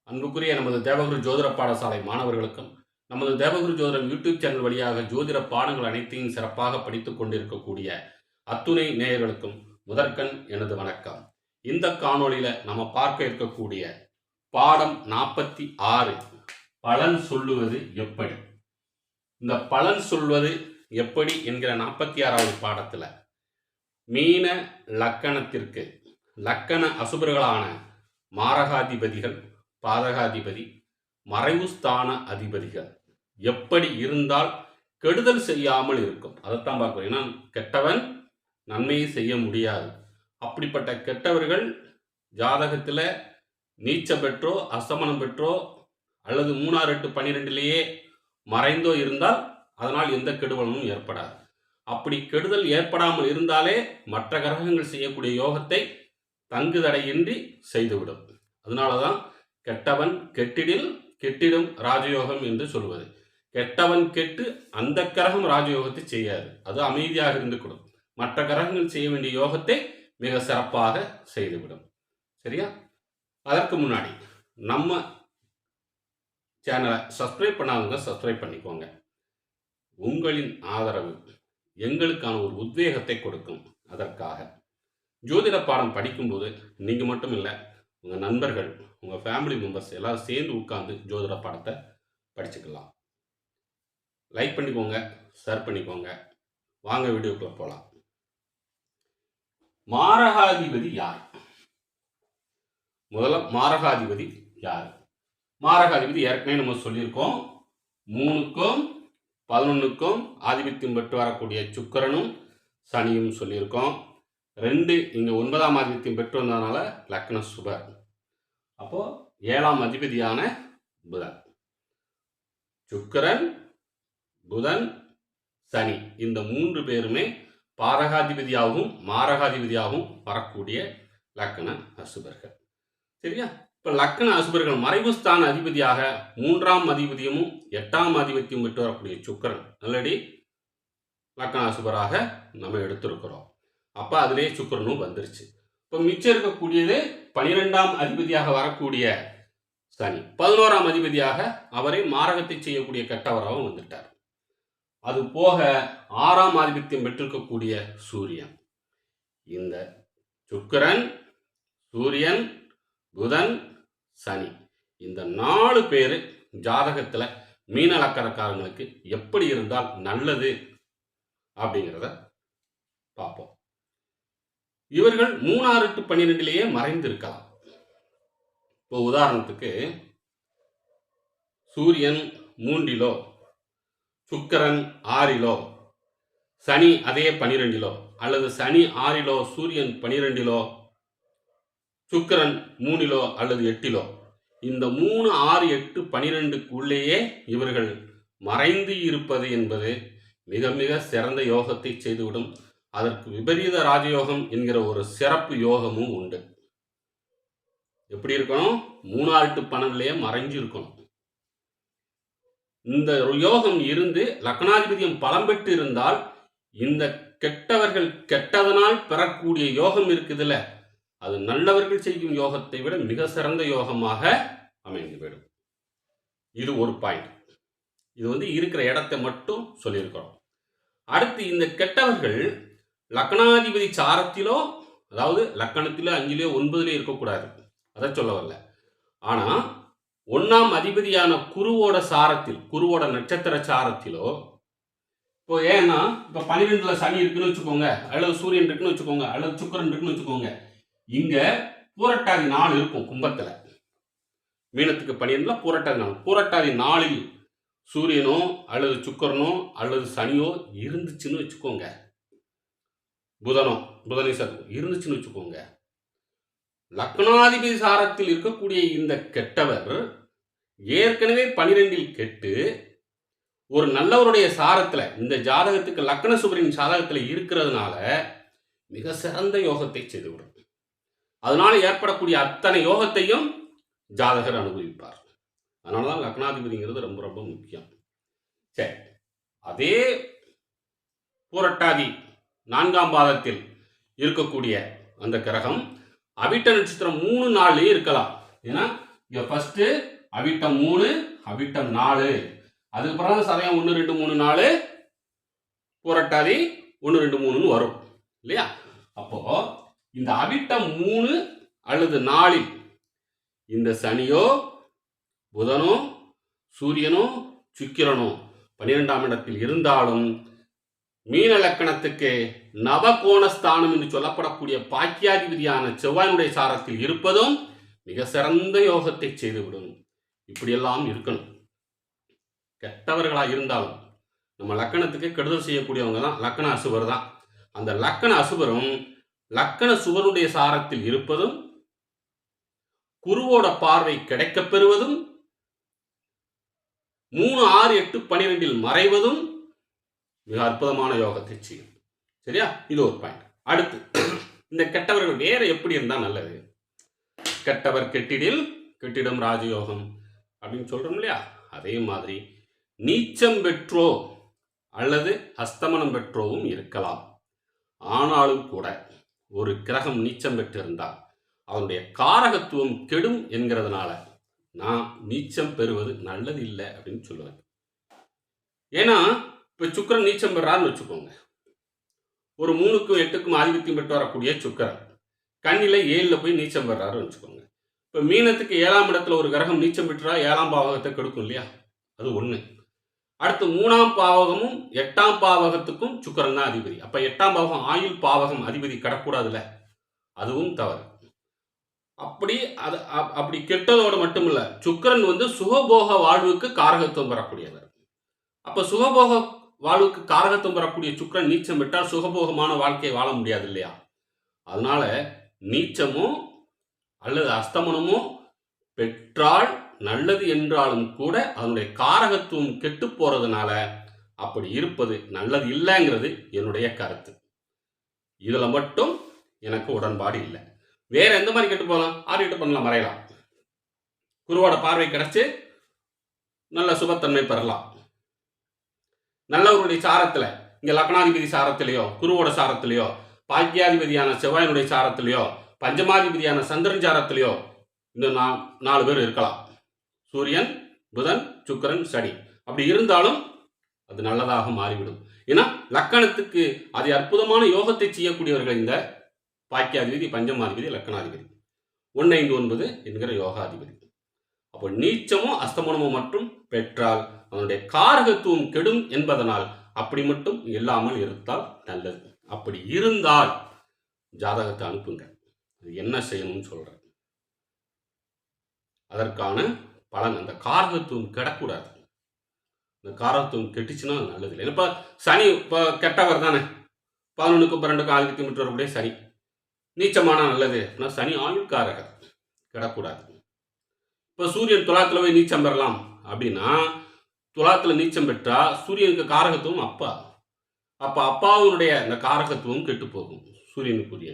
அன்புக்குரிய நமது தேவகுரு ஜோதிட பாடசாலை மாணவர்களுக்கும் நமது தேவகுரு ஜோதிடம் யூடியூப் சேனல் வழியாக ஜோதிட பாடங்கள் அனைத்தையும் சிறப்பாக படித்துக் கொண்டிருக்கக்கூடிய அத்துணை நேயர்களுக்கும் முதற்கண் எனது வணக்கம். இந்த காணொளியில நம்ம பார்க்க இருக்கக்கூடிய பாடம் 46 பலன் சொல்லுவது எப்படி. இந்த பலன் சொல்வது எப்படி என்கிற 46வது பாடத்துல மீன லக்கணத்திற்கு லக்கண அசுபர்களான மாரகாதிபதிகள், பாதகாதிபதி, மறைவு ஸ்தான அதிபதிகள் எப்படி இருந்தால் கெடுதல் செய்யாமல் இருக்கும் அதைத்தான் பார்க்கிறோம். ஏன்னா கெட்டவன் நன்மையை செய்ய முடியாது. அப்படிப்பட்ட கெட்டவர்கள் ஜாதகத்தில் நீச்ச பெற்றோ அசமனம் பெற்றோ அல்லது 3, 8, 12 மறைந்தோ இருந்தால் அதனால் எந்த கெடுதலும் ஏற்படாது. அப்படி கெடுதல் ஏற்படாமல் இருந்தாலே மற்ற கிரகங்கள் செய்யக்கூடிய யோகத்தை தங்கு தடையின்றி செய்துவிடும். அதனாலதான் கெட்டவன் கெட்டிடில் கெட்டிடும் ராஜயோகம் என்று சொல்வது. கெட்டவன் கெட்டு அந்த கிரகம் ராஜயோகத்தை செய்யாது, அது அமைதியாக இருந்து கொடும். மற்ற கிரகங்கள் செய்ய வேண்டிய யோகத்தை மிக சிறப்பாக செய்துவிடும். சரியா? அதற்கு முன்னாடி நம்ம சேனலை சப்ஸ்கிரைப் பண்ணாதவங்க சப்ஸ்கிரைப் பண்ணிக்கோங்க. உங்களின் ஆதரவு எங்களுக்கான ஒரு உத்வேகத்தை கொடுக்கும். அதற்காக ஜோதிட பாடம் படிக்கும்போது நீங்கள் மட்டும் இல்லை, உங்கள் நண்பர்கள், உங்கள் ஃபேமிலி மெம்பர்ஸ் எல்லாரும் சேர்ந்து உட்கார்ந்து ஜோதிட பாடத்தை படிச்சுக்கலாம். லைக் பண்ணிக்கோங்க, ஷேர் பண்ணிக்கோங்க. வாங்க வீடியோக்குள்ள போகலாம். மாரகாதிபதி யார்? முதல்ல மாரகாதிபதி யார்? மாரகாதிபதி ஏற்கனவே நம்ம சொல்லியிருக்கோம். 3க்கும் 11க்கும் ஆதிபத்தியம் பெற்று வரக்கூடிய சுக்கிரனும் சனியும் சொல்லியிருக்கோம். 2 இங்கே 9ஆம் ஆதிபத்தியம் பெற்று வந்ததுனால லக்ன சுபர். அப்போ 7ஆம் அதிபதியான புதன், சுக்கிரன், புதன், சனி இந்த 3 பேருமே பாதகாதிபதியாகவும் மாரகாதிபதியாகவும் வரக்கூடிய லக்ன அசுபர்கள். சரியா? இப்போ லக்ன அசுபர்கள் மறைவு ஸ்தான அதிபதியாக 3ஆம் அதிபதியும் 8ஆம் அதிபத்தியம் பெற்று வரக்கூடிய சுக்கிரன் ஆல்ரெடி லக்ன அசுபராக நம்ம எடுத்திருக்கிறோம். அப்போ அதிலே சுக்கிரனும் வந்துருச்சு. இப்போ மிச்சம் இருக்கக்கூடியது 12ஆம் அதிபதியாக வரக்கூடிய சனி, 11ஆம் அதிபதியாக அவரை மாரகத்தை செய்யக்கூடிய கெட்டவராகவும் வந்துட்டார். அது போக 6ஆம் ஆதிபத்தியம் பெற்றிருக்கக்கூடிய சூரியன். இந்த சுக்கிரன், சூரியன், புதன், சனி இந்த 4 பேர் ஜாதகத்தில் மீன லக்கணக்காரங்களுக்கு எப்படி இருந்தால் நல்லது அப்படிங்கிறத பார்ப்போம். இவர்கள் 3, 6, 12 மறைந்து இருக்கலாம். இப்போ உதாரணத்துக்கு சூரியன் 3, சுக்கிரன் 6, சனி அதே 12, அல்லது சனி 6, சூரியன் 12, சுக்கிரன் 3 அல்லது 8. இந்த 3, 6, 8, 12க்குள்ளேயே இவர்கள் மறைந்து இருப்பது என்பது மிக மிக சிறந்த யோகத்தை செய்துவிடும். அதற்கு விபரீத ராஜயோகம் என்கிற ஒரு சிறப்பு யோகமும் உண்டு. எப்படி இருக்கணும்? 3, 8, 12 மறைஞ்சு இருக்கணும். இந்த யோகம் இருந்து லக்னாதிபதியம் பலம் பெற்று இருந்தால் இந்த கெட்டவர்கள் கெட்டதனால் பெறக்கூடிய யோகம் இருக்குதுல்ல, அது நல்லவர்கள் செய்யும் யோகத்தை விட மிக சிறந்த யோகமாக அமைந்துவிடும். இது ஒரு பாயிண்ட். இது இருக்கிற இடத்தை மட்டும் சொல்லியிருக்கிறோம். அடுத்து இந்த கெட்டவர்கள் லக்னாதிபதி சாரத்திலோ, அதாவது லக்கணத்திலோ 5, 9 இருக்கக்கூடாது, அதை சொல்ல வரல. ஆனா 1ஆம் அதிபதியான குருவோட சாரத்தில், குருவோட நட்சத்திர சாரத்திலோ, இப்போ ஏன்னா இப்போ 12ல சனி இருக்குன்னு வச்சுக்கோங்க, அல்லது சூரியன் இருக்குன்னு வச்சுக்கோங்க, அல்லது சுக்கிரன் இருக்குன்னு வச்சுக்கோங்க. இங்க பூரட்டாதி 4 இருக்கும் கும்பத்துல. மீனத்துக்கு 12ல பூரட்டாதி 4. பூரட்டாதி 4ல் சூரியனோ அல்லது சுக்கிரனோ அல்லது சனியோ இருந்துச்சுன்னு வச்சுக்கோங்க, புதனை இருந்துச்சுன்னு வச்சுக்கோங்க, லக்னாதிபதி சாரத்தில் இருக்கக்கூடிய இந்த கெட்டவர் ஏற்கனவே 12ல் கெட்டு ஒரு நல்லவருடைய சாரத்துல, இந்த ஜாதகத்துக்கு லக்ன சுபரின் சாதகத்துல இருக்கிறதுனால மிக சிறந்த யோகத்தை செய்துவிடும். அதனால ஏற்படக்கூடிய அத்தனை யோகத்தையும் ஜாதகர் அனுபவிப்பார். அதனாலதான் லக்னாதிபதிங்கிறது ரொம்ப ரொம்ப முக்கியம். சரி, அதே பூரட்டாதி 4ஆம் பாதத்தில் இருக்கக்கூடிய அந்த கிரகம் அவிட்ட நட்சத்திரம் 3, 4 இருக்கலாம். ஏன்னா இங்க ஃபர்ஸ்ட் அவிட்டம் 3, அவிட்டம் 4, அதுக்கப்புறம் சதயம் 1 2 3 4, புரட்டாதி 1 2 3ன்னு வரும் இல்லையா? அப்போ இந்த அவிட்டம் 3 அல்லது 4ல் இந்த சனியோ புதனோ சூரியனோ சுக்கிரனோ 12ஆம் இடத்தில் இருந்தாலும் மீன லக்கணத்துக்கு நவகோணஸ்தானம் என்று சொல்லப்படக்கூடிய பாக்கியாதிபதியான செவ்வாயினுடைய சாரத்தில் இருப்பதும் மிக சிறந்த யோகத்தை செய்துவிடும். இப்படியெல்லாம் இருக்கணும். கெட்டவர்களாக இருந்தாலும் நம்ம லக்கணத்துக்கு கெடுதல் செய்யக்கூடியவங்க தான் லக்கண அசுபர் தான். அந்த லக்கண அசுபரும் லக்கண சுவருடைய சாரத்தில் இருப்பதும் குருவோட பார்வை கிடைக்கப் பெறுவதும் 3 6 8 12 மறைவதும் மிக அற்புதமான யோகத்தை செய்யும். சரியா? இது ஒரு பாயிண்ட். அடுத்து இந்த கெட்டவர்கள் வேற எப்படி இருந்தா நல்லது? கெட்டவர் கெட்டிடில் கெட்டிடம் ராஜயோகம் அப்படின்னு சொல்றோம் இல்லையா? அதே மாதிரி நீச்சம் பெற்றோ அல்லது அஸ்தமனம் பெற்றோவும் இருக்கலாம். ஆனாலும் கூட ஒரு கிரகம் நீச்சம் பெற்றிருந்தால் அவனுடைய காரகத்துவம் கெடும் என்கிறதுனால நான் நீச்சம் பெறுவது நல்லது இல்லை அப்படின்னு சொல்லுவேன். ஏன்னா இப்போ சுக்கிரன் நீச்சம் பெறாருன்னு வச்சுக்கோங்க. ஒரு 3க்கும் 8க்கும் ஆதிபத்தியம் பெற்று வரக்கூடிய சுக்கிரன் கண்ணில 7ல் போய் நீச்சம் பெறாருன்னு வச்சுக்கோங்க. இப்போ மீனத்துக்கு 7ஆம் இடத்துல ஒரு கிரகம் நீச்சம் பெற்றா 7ஆம் பாவகத்தை கெடுக்கும் இல்லையா? அது ஒன்று. அடுத்து 3ஆம் பாவகமும் 8ஆம் பாவகத்துக்கும் சுக்கிரன் தான் அதிபதி. அப்போ 8ஆம் பாவகம் ஆயுள் பாவகம் அதிபதி கிடக்கூடாதுல்ல, அதுவும் தவறு. அப்படி கெட்டதோடு மட்டும் இல்ல, சுக்கிரன் சுகபோக வாழ்வுக்கு காரகத்துவம் பெறக்கூடியவர். அப்ப சுகபோக வாழ்வுக்கு காரகத்துவம் பெறக்கூடிய சுக்கிரன் நீச்சம் பெற்றால் சுகபோகமான வாழ்க்கையை வாழ முடியாது இல்லையா? அதனால நீச்சமோ அல்லது அஸ்தமனமோ பெற்றால் நல்லது என்றாலும் கூட அதனுடைய காரகத்துவம் கெட்டு போறதுனால அப்படி இருப்பது நல்லது இல்லைங்கிறது என்னுடைய கருத்து. இதுல மட்டும் எனக்கு உடன்பாடு இல்லை. வேற எந்த மாதிரி கெட்டு போகலாம்? 6 8 பண்ணலாம், மறையலாம். குருவோட பார்வை கிடைச்சு நல்ல சுபத்தன்மை பெறலாம். நல்லவருடைய சாரத்துல, இங்க லக்னாதிபதி சாரத்திலேயோ குருவோட சாரத்திலேயோ பாக்கியாதிபதியான செவ்வாயினுடைய சாரத்திலேயோ பஞ்சமாதிபதியான சந்திரன் சாரத்திலேயோ இன்னும் 4 பேர் இருக்கலாம். சூரியன் புதன் சுக்கிரன் சனி. அப்படி இருந்தாலும் அது நல்லதாக மாறிவிடும். ஏன்னா லக்கணத்துக்கு அது அற்புதமான யோகத்தை செய்யக்கூடியவர்கள் இந்த பாக்கியாதிபதி பஞ்சமாதிபதி லக்கணாதிபதி 1 5 9 என்கிற யோகாதிபதி. அப்போ நீச்சமோ அஸ்தமனமோ மட்டும் பெற்றால் அவனுடைய காரகத்துவம் கெடும் என்பதனால் அப்படி மட்டும் இல்லாமல் இருந்தால் நல்லது. அப்படி இருந்தால் ஜாதகத்தை அனுப்புங்க. என்ன செய்யணும்னு சொல்றேன். அதற்கான பலன், அந்த காரகத்துவம் கெடக்கூடாது. இந்த காரகத்துவம் கெட்டுச்சுன்னா நல்லது இல்லை. இப்போ சனி இப்போ கெட்டவர் தானே, 11க்கும் 12க்கும் ஆதிபத்தியம் பெற்று வரக்கூடிய சனி நீச்சமான நல்லது. சனி ஆயுள்காரகர், கிடக்கூடாது. இப்போ சூரியன் துலாத்துல போய் நீச்சம் பெறலாம் அப்படின்னா, துலாத்துல நீச்சம் பெற்றா சூரியனுக்கு காரகத்துவம் அப்பா. அப்ப அப்பாவுடைய அந்த காரகத்துவம் கெட்டு போகும் சூரியனுக்குரிய.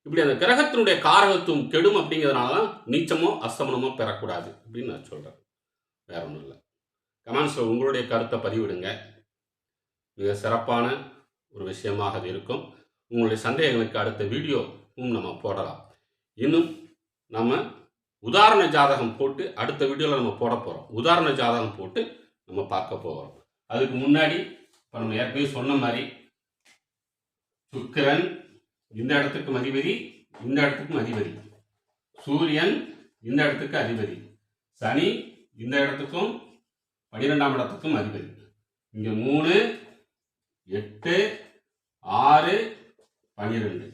இப்படி அந்த கிரகத்தினுடைய காரகத்துவம் கெடும் அப்படிங்கிறதுனால தான் நீச்சமோ அஸ்தமனமோ பெறக்கூடாது அப்படின்னு நான் சொல்றேன். வேற ஒன்றும் இல்லை. கமெண்ட்ஸ்ல உங்களுடைய கருத்தை பதிவிடுங்க. மிக சிறப்பான ஒரு விஷயமாக அது இருக்கும். உங்களுடைய சந்தேகங்களுக்கு அடுத்த வீடியோவும் நம்ம போடலாம். இன்னும் நம்ம உதாரண ஜாதகம் போட்டு அடுத்த வீடியோவில் நம்ம போட போகிறோம். உதாரண ஜாதகம் போட்டு நம்ம பார்க்க போகிறோம். அதுக்கு முன்னாடி இப்போ நம்ம ஏற்கனவே சொன்ன மாதிரி சுக்கிரன் இந்த இடத்துக்கும் அதிபதி, இந்த இடத்துக்கும் அதிபதி, சூரியன் இந்த இடத்துக்கு அதிபதி, சனி இந்த இடத்துக்கும் 12ஆம் இடத்துக்கும் அதிபதி. இங்க 3 8 6 12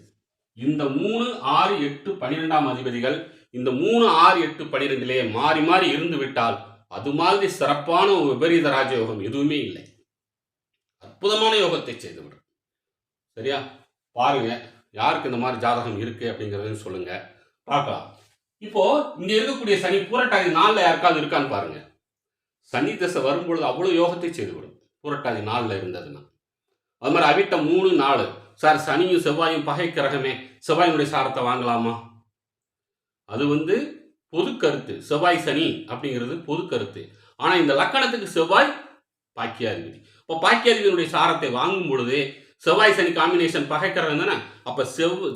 இந்த 3 6 8 12ஆம் அதிபதிகள் இந்த 3 6 8 12லே மாறி மாறி இருந்து விட்டால் அது மாதிரி சிறப்பான ஒரு விபரீத ராஜயோகம் எதுவுமே இல்லை. அற்புதமான யோகத்தை செய்துவிடும். சரியா? பாருங்க, யாருக்கு இந்த மாதிரி ஜாதகம் இருக்கு அப்படிங்கறதையும் சொல்லுங்க, பார்க்கலாம். இப்போ இங்க இருக்கக்கூடிய சனி பூரட்டாதி 4ல் யாருக்காவது இருக்கான்னு பாருங்க. சனி தசை வரும்பொழுது அவ்வளவு யோகத்தை செய்துவிடும். பூரட்டாதி 4ல் இருந்ததுன்னா. அது மாதிரி அவிட்டம் 3 4. சார் சனியும் செவ்வாயும் பகை கிரகமே, செவ்வாயினுடைய சாரத்தை வாங்கலாமா? அது பொது கருத்து. செவ்வாய் சனி அப்படிங்கிறது பொது கருத்து. ஆனா இந்த லக்கணத்துக்கு செவ்வாய் பாக்கியாதிபதி. இப்போ பாக்கியாதிபதியுடைய சாரத்தை வாங்கும் பொழுது செவ்வாய் சனி காம்பினேஷன் பகைக்கிறவன் தானே. அப்ப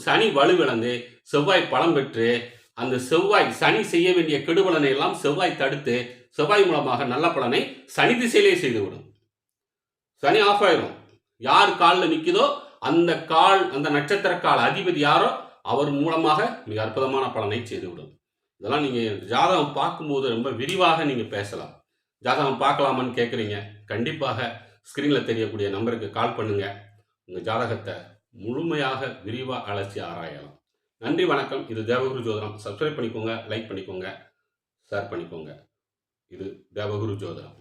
சனி வலுவிழந்து செவ்வாய் பலம் பெற்று அந்த செவ்வாய் சனி செய்ய வேண்டிய கெடுபலனை எல்லாம் செவ்வாய் தடுத்து செவ்வாய் மூலமாக நல்ல பலனை சனி திசையிலே செய்துவிடும். சனி ஆஃப் ஆயிரும். யார் காலில் நிற்குதோ அந்த நட்சத்திர கால அதிபதி யாரோ அவர் மூலமாக மிக அற்புதமான பலனை செய்துவிடும். இதெல்லாம் நீங்கள் ஜாதகம் பார்க்கும்போது ரொம்ப விரிவாக நீங்கள் பேசலாம். ஜாதகம் பார்க்கலாமான்னு கேட்குறீங்க. கண்டிப்பாக ஸ்க்ரீனில் தெரியக்கூடிய நம்பருக்கு கால் பண்ணுங்கள். உங்கள் ஜாதகத்தை முழுமையாக விரிவாக அலசி ஆராயலாம். நன்றி, வணக்கம். இது தேவகுரு ஜோதிடம். சப்ஸ்கிரைப் பண்ணிக்கோங்க, லைக் பண்ணிக்கோங்க, ஷேர் பண்ணிக்கோங்க. இது தேவகுரு ஜோதிடம்.